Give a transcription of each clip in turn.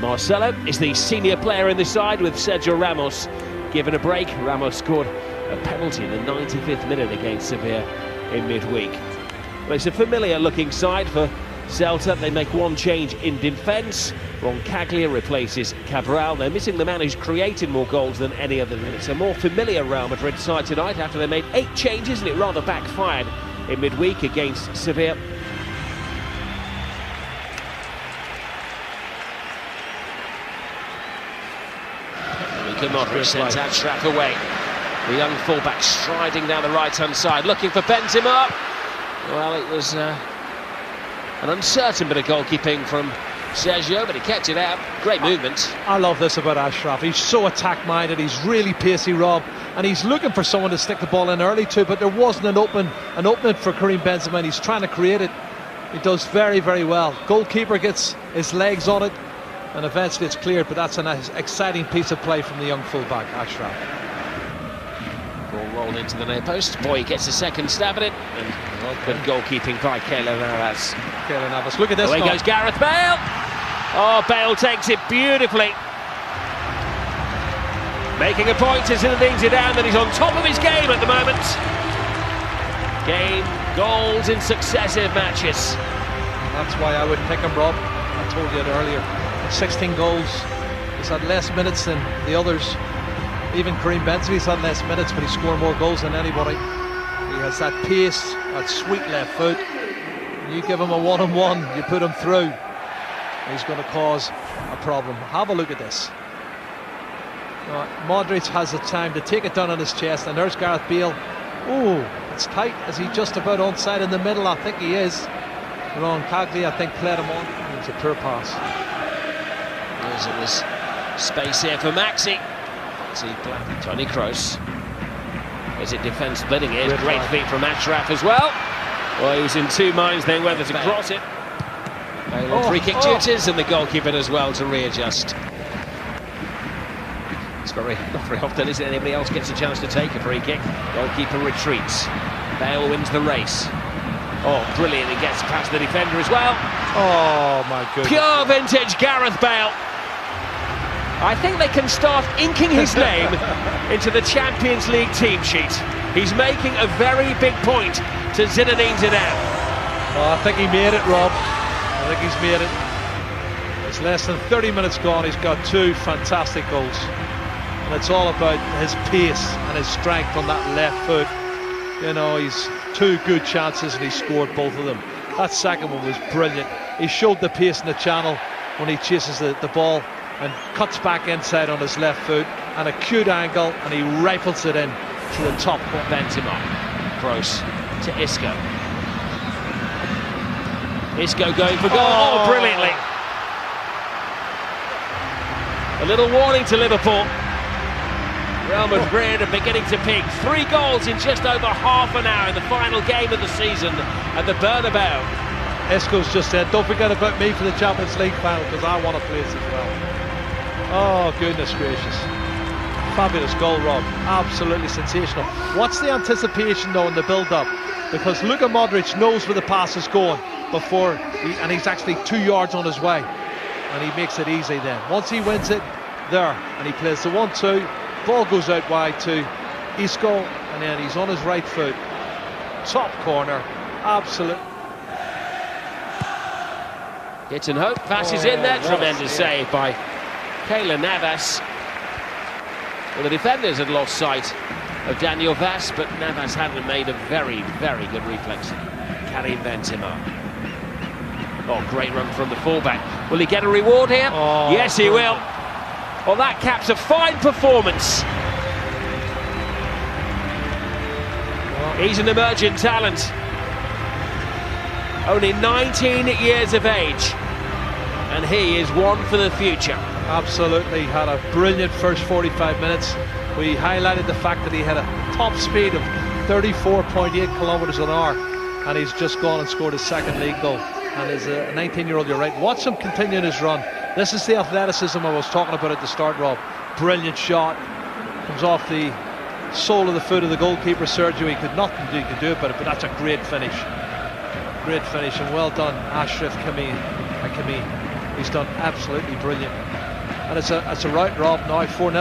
Marcelo is the senior player in the side, with Sergio Ramos given a break. Ramos scored a penalty in the 95th minute against Sevilla in midweek. Well, it's a familiar looking side for Celta. They make one change in defence. Roncaglia replaces Cabral. They're missing the man who's created more goals than any other. It's a more familiar Real Madrid side tonight after they made 8 changes and it rather backfired in midweek against Sevilla. Modric sends Ashraf away. The young fullback striding down the right-hand side, looking for Benzema. Well, it was an uncertain bit of goalkeeping from Sergio, but he kept it out. Great movement. I love this about Ashraf. He's so attack-minded. He's really pacey, Rob, and he's looking for someone to stick the ball in early too. But there wasn't an opening for Karim Benzema, and he's trying to create it. He does very, very well. Goalkeeper gets his legs on it, and eventually it's cleared, but that's an exciting piece of play from the young fullback, Ashraf. Ball rolled into the near post. Boy gets a second stab at it, and good goalkeeping by Keylor Navas. Look at this. Away goes Gareth Bale. Oh, Bale takes it beautifully. Making a point to Zinedine Zidane that he's on top of his game at the moment. Game goals in successive matches. That's why I would pick him, Rob. I told you it earlier. 16 goals. He's had less minutes than the others. Even Karim Benzema's had less minutes, but he's scored more goals than anybody. He has that pace, that sweet left foot. You give him a one-on-one, you put him through, he's going to cause a problem. Have a look at this. Modric has the time to take it down on his chest, and there's Gareth Bale. Oh, it's tight. Is he just about onside in the middle? I think he is. Roncaglia, I think, played him on. It was a poor pass. It was space here for Maxi. Tony Kroos. Is it defence splitting? Here's great feet from Ashraf as well. Well, he was in two minds then whether to cross it. Free kick duties, and the goalkeeper as well to readjust. It's not very often, is it? Anybody else gets a chance to take a free kick. Goalkeeper retreats. Bale wins the race. Oh, brilliant. He gets past the defender as well. Oh, my goodness. Pure vintage Gareth Bale. I think they can start inking his name into the Champions League team sheet. He's making a very big point to Zinedine Zidane. Oh, I think he made it, Rob. I think he's made it. It's less than 30 minutes gone. He's got 2 fantastic goals. And it's all about his pace and his strength on that left foot. You know, he's 2 good chances and he scored both of them. That second one was brilliant. He showed the pace in the channel when he chases the ball and cuts back inside on his left foot, and a cute angle, and he rifles it in to the top. Benzema, Kroos to Isco. Isco going for goal, brilliantly. A little warning to Liverpool. Real Madrid are beginning to peak. 3 goals in just over half an hour in the final game of the season at the Bernabeu. Isco's just said, don't forget about me for the Champions League final, because I want to play this as well. Oh, goodness gracious. Fabulous goal, Rob. Absolutely sensational. What's the anticipation, though, in the build-up? Because Luka Modric knows where the pass is going and he's actually 2 yards on his way. And he makes it easy then. Once he wins it, there, and he plays the 1-2. Ball goes out wide to Isco, and then he's on his right foot. Top corner. Absolute. Hit and hope. Passes in there. Tremendous save by Keylor Navas. Well, the defenders had lost sight of Daniel Vaz, but Navas hadn't made a very, very good reflex. Karim Benzema. Oh, great run from the fullback. Will he get a reward here? Oh, yes, he will. Well, that caps a fine performance. He's an emerging talent. Only 19 years of age, and he is one for the future. Absolutely, had a brilliant first 45 minutes. We highlighted the fact that he had a top speed of 34.8 kilometers an hour, and he's just gone and scored his second league goal. And as a 19-year-old, you're right, watch him continue his run. This is the athleticism I was talking about at the start, Rob. Brilliant shot, comes off the sole of the foot of the goalkeeper, Sergio. He could nothing do, he could do it, but that's a great finish. Great finish, and well done, Ashraf Hakimi. He's done absolutely brilliant. And it's a right rob now, 4-0.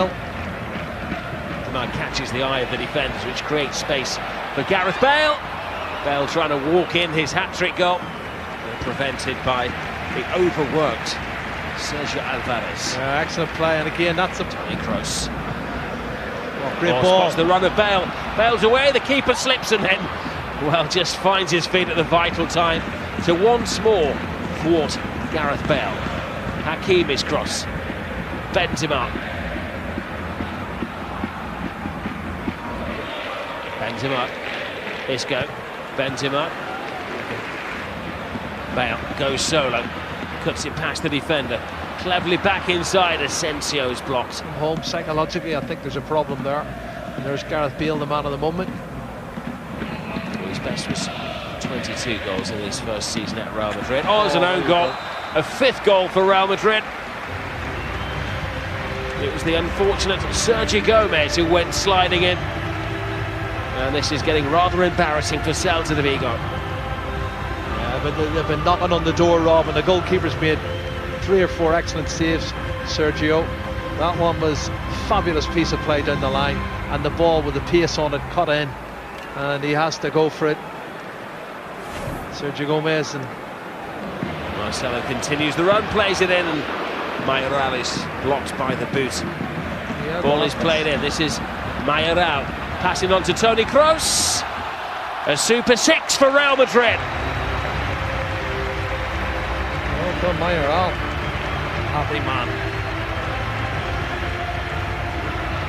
The man catches the eye of the defenders, which creates space for Gareth Bale. Bale trying to walk in his hat-trick goal. Prevented by the overworked Sergio Alvarez. Excellent play, and again, that's a Toni Kroos. Great ball. Spots the run of Bale. Bale's away, the keeper slips and then, well, just finds his feet at the vital time to once more thwart Gareth Bale. Hakimi's cross. Benzema. Isco. Benzema. Bale goes solo. Cuts it past the defender. Cleverly back inside. Asensio's blocked. Home psychologically, I think there's a problem there. And there's Gareth Bale, the man of the moment. His best was 22 goals in his first season at Real Madrid. Oh, there's an own goal. A fifth goal for Real Madrid. It was the unfortunate Sergio Gomez who went sliding in. And this is getting rather embarrassing for Celta de Vigo. Yeah, but they've been knocking on the door, Rob, and the goalkeeper's made 3 or 4 excellent saves, Sergio. That one was a fabulous piece of play down the line, and the ball with the pace on it cut in, and he has to go for it. Sergio Gomez, and Marcelo continues the run, plays it in, and Mayoral is blocked by the boot. yeah, Ball is played in. This is Mayoral passing on to Toni Kroos. A super 6 for Real Madrid. Well done, Mayoral. Happy man.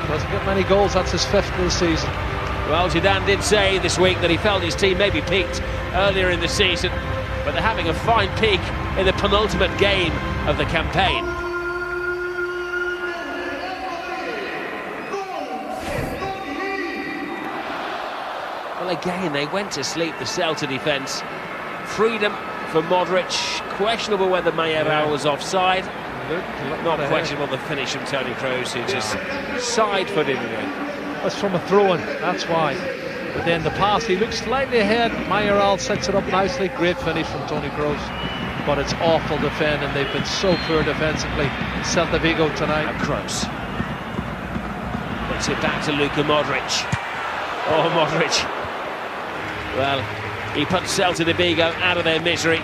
Doesn't get many goals, that's his 5th of the season. Well, Zidane did say this week that he felt his team maybe peaked earlier in the season, but they're having a fine peak in the penultimate game of the campaign. Well, again, they went to sleep, the Celta defence. Freedom for Modric. Questionable whether Mayoral was offside. Not questionable the finish from Toni Kroos, who just side-footed it in. That's from a throw-in, that's why. But then the pass, he looks slightly ahead. Mayoral sets it up nicely. Great finish from Toni Kroos. But it's awful defending. They've been so poor defensively. Celta Vigo tonight. And Kroos puts it back to Luka Modric. Oh, Modric. Well, he put Celta de Vigo out of their misery.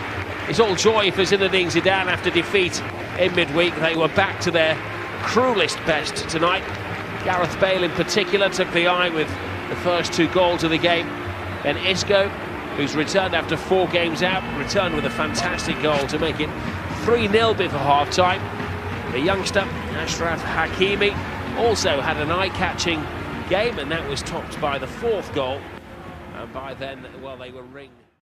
It's all joy for Zinedine Zidane after defeat in midweek. They were back to their cruelest best tonight. Gareth Bale in particular took the eye with the first 2 goals of the game. Then Isco, who's returned after 4 games out, returned with a fantastic goal to make it 3-0 before half-time. The youngster, Achraf Hakimi, also had an eye-catching game, and that was topped by the 4th goal. And by then, well, they were ring.